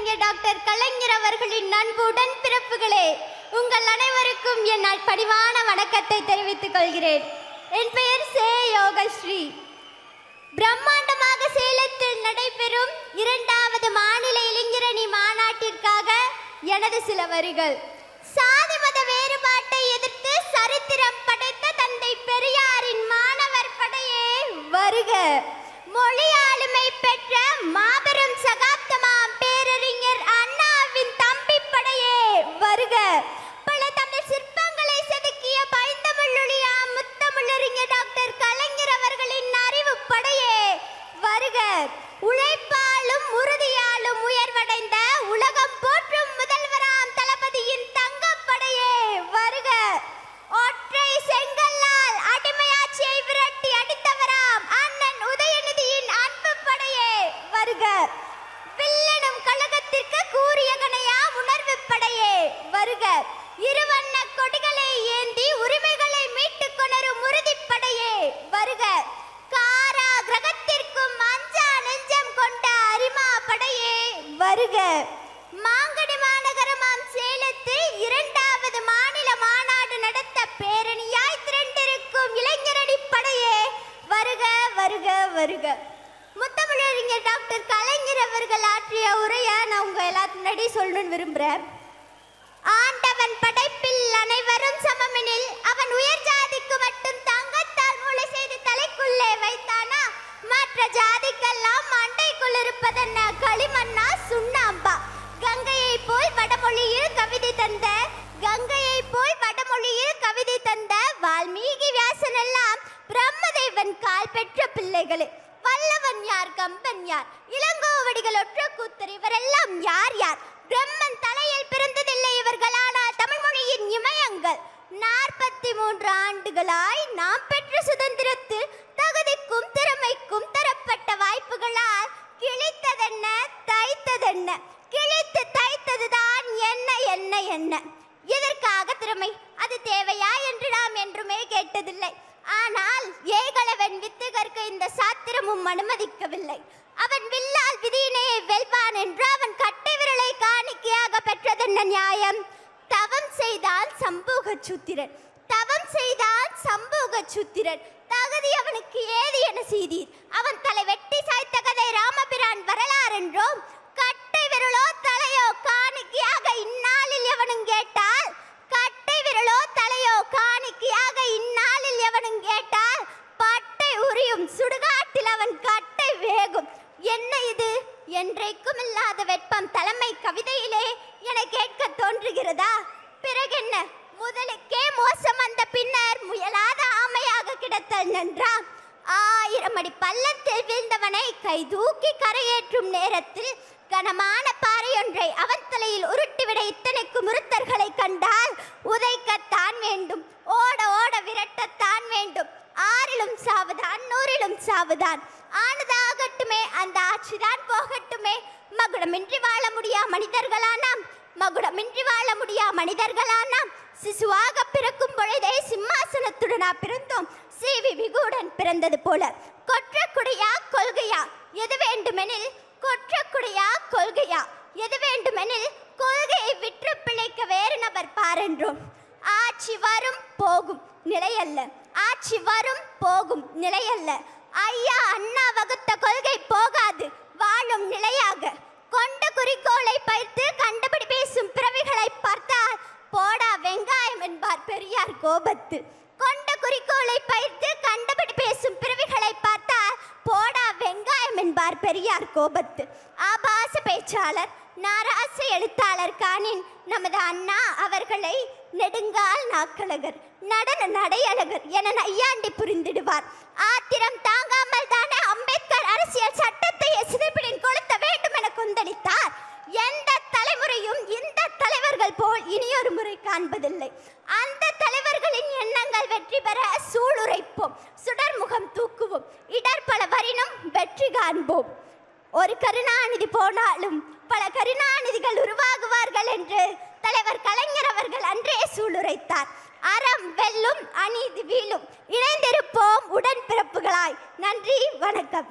முத்தமிழறிஞர் டாக்டர் கலைஞர் அவர்களின் அன்பு உடன்பிறப்புகளே, உங்கள் அனைவருக்கும் என் பணிவான வணக்கத்தை தெரிவித்துக் கொள்கிறேன். என் பெயர் சே யோகஸ்ரீ. பிரம்மாண்டமாக சேலத்தில் நடைபெறும் 2வது மாநில இளைஞரணி மாநாட்டிற்காக எனது சில வரிகள். சாதி மத வேறுபாட்டை எதிர்த்து சரித்திரம் படைத்த தந்தை பெரியாரின் மாணவர் படையே வருக. மொழி ஆளுமை பெற்ற மாபெரும் சகாப்தமாம் பேரறிஞர் அண்ணாவின் தம்பி படையே வருக. பல தமிழ் சிற்பங்களை செதுக்கிய பைந்தமிழொழியா முத்தமிழறிஞர் டாக்டர் கலைஞர் அவர்களின் அறிவு படையே வருக. உழைப்பாலும் உறுதியாலும் உயர்வடைந்த உலகம் போற்றும் முதல்வராம் தளபதியின் தங்கப்படையே வருக. ஒற்றை செங்கல்லால் அடிமையாட்சியை விரட்டி அடித்தவராம் அண்ணன் உதயநிதியின் அன்பு படையே வருக. வில்லனும் கழகத்திற்கு கூறிய கணையா உணர்வு படையே வருக. இருவண்ண கொடிகளை ஏந்தி உரிமைகளை மீட்டுக் கொணரும் உறுதிப்படையே வருக. காரா கிரகத்திற்கும் அஞ்சா நெஞ்சம் கொண்ட அரிமா படையே வருக. மாங்கனி மாநகரமாம் சேலத்தில் 2வது மாநில மாநாடு நடத்த பேரணியாய் திரண்டிருக்கும் இளைஞரணி படையே வருக வருக வருக. முத்தமிழறிஞர் டாக்டர் கலைஞர் அவர்கள் ஆற்றிய உரையை நான் உங்க எல்லாத்துக்கு முன்னாடி சொல்லணும்னு விரும்புகிறேன். ஆண்டவன் படைப்பில் அனைவரும் சமமெனில் அவன் உயர் ஜாதிக்கு மட்டும் தங்கத்தால் மூளை செய்து தலைக்குள்ளே வைத்தானா, மற்ற ஜாதிக்கெல்லாம் மண்டைக்குள் இருப்பதென்ன களிமண்ணா சுண்ணாம்பா. கங்கையை போல் வடமொழியில் கவிதை தந்த வால்மீகி வியாசன் எல்லாம் பிரம்மதேவன் கால் பெற்ற பிள்ளைகளே. வல்லவன் யார், கம்பன் யார், இளங்கோவடிகள், ஒற்ற கூத்தர், இவரெல்லாம் யார் யார்? பிரம்மன் தலையில் பிறந்ததில்லை இவர்கள், ஆனால் தமிழ் மொழியின் இமயங்கள். 43 ஆண்டுகளாய் நாம் பெற்ற சுதந்திரத்தில் தகுதிக்கும் திறமைக்கும் தரப்பட்ட வாய்ப்புகளால் கிழித்ததென்ன தைத்ததென்ன? கிழித்து தைத்ததுதான் என்ன என்ன என்ன? இதற்காக திறமை அது தேவையா என்று நாம் என்றுமே கேட்டதில்லை. ஆனால் ஏகலவன் வித்துகற்கு இந்த சாத்திரமும் அனுமதிக்கவில்லை. அவன் வில்லால் விதியினையை வெல்வான் என்று அவன் கட்டை விரலை காணிக்கையாக பெற்றதென்ன நியாயம்? தவம் செய்தான் சம்பூக சூத்திரன், தவம் செய்தான் சம்பூக சூத்திரன். தகுதி அவனுக்கு ஏது என செய்தீர்? அவன் தலை வெட்டி சாய்த்த கதை ராமபிரான் வரலாறு என்றோம். கட்டை விரலோ தலையோ காணிக்கையாக இந்நாளில் எவனும் கேட்டால், கட்டை விரலோ தலையோ காணிக்கையாக இந்நாளில் எவனும் கேட்டால் பட்டை உரியும் சுடுகாட்டில் அவன் கட்டை வேகும். என்ன இது? என்றைக்கும் இல்லாத வெப்பம் தலைமை கவிதையிலே என கேட்க தோன்றுகிறதா? பிறகென்ன? முதலுக்கே மோசம் வந்த பின்னர் முயலாத ஆமையாக கிடத்தல் நன்றா? 1000 அடி பள்ளத்தில் வீழ்ந்தவனை கை தூக்கி கரையேற்றும் நேரத்தில் கனமான பாறையொன்றை அவன் தலையில் உருட்டிவிட இத்தனைக்கு முருத்தர்களை கண்டால் உதைக்கத்தான் வேண்டும், ஓட ஓட விரட்டத்தான் வேண்டும். 6லும் சாவுதான், 100லும் சாவுதான். ஆனதாகட்டுமே, அந்த ஆட்சிதான் போகட்டுமே. மகுடமின்றி வாழ முடியா மனிதர்களானாம், மகுடமின்றி வாழ முடியா மனிதர்களானாம். சிசுவாக பிறக்கும் பொழுதே சிம்மாசனத்துடனா பிறந்தோம், சீவி விகுடன் பிறந்தது போல. கொற்றக்குடையா கொள்கையா எது வேண்டுமெனில், கொற்றக்குடையா கொள்கையா எது வேண்டுமெனில், கொள்கையை விற்று பிழைக்க வேறு நபர் பாரென்றோம். ஆட்சி வரும் போகும் நிலையல்ல, ஆட்சி வரும் போகும் நிலையல்ல. ஐயா அண்ணா வகுத்த கொள்கை போகாது, வாழும் நிலையாக. கொண்ட குறிக்கோளை பயிர்த்து கண்டுபிடி பேசும் பிறவிகளை பார்த்தால் போடா வெங்காயம் என்பார் பெரியார் கோபத்து. கொண்ட குறிக்கோளை பயிர்த்து கண்டுபிடி பேசும் பிறவிகளை பார்த்தால் போடா வெங்காயம் என்பார் பெரியார் கோபத்து. ஆபாச பேச்சாளர், நாராச எழுத்தாளர் காணின் நமது அண்ணா அவர்களை நெடுங்கால் நாக்கழகர், நடன நடையழகர் என நையாண்டி புரிந்திடுவார். ஆத்திரம் தாங்காமல் தானே அம்பேத்கர் அரசியல் சட்டத்தை சிதைப்பிடின் கொளுத்த வேண்டும் என கொந்தளித்தார். எந்த தலைமுறையும் இந்த தலைவர்கள் போல் இனியொரு முறை காண்பதில்லை. அந்த தலைவர்களின் எண்ணங்கள் வெற்றி பெற சூளுரைப்போம், சுடர்முகம் தூக்குவோம், இடர்பல வரினும் வெற்றி காண்போம். ஒரு கருணாநிதி போனாலும் பல கருணாநிதிகள் உருவாகுவார்கள் என்று தலைவர் கலைஞர் அவர்கள் அன்றே சூளுரைத்தார். அறம் வெல்லும், அநீதி வீழும். இணைந்திருப்போம் உடன்பிறப்புகளாய். நன்றி, வணக்கம்.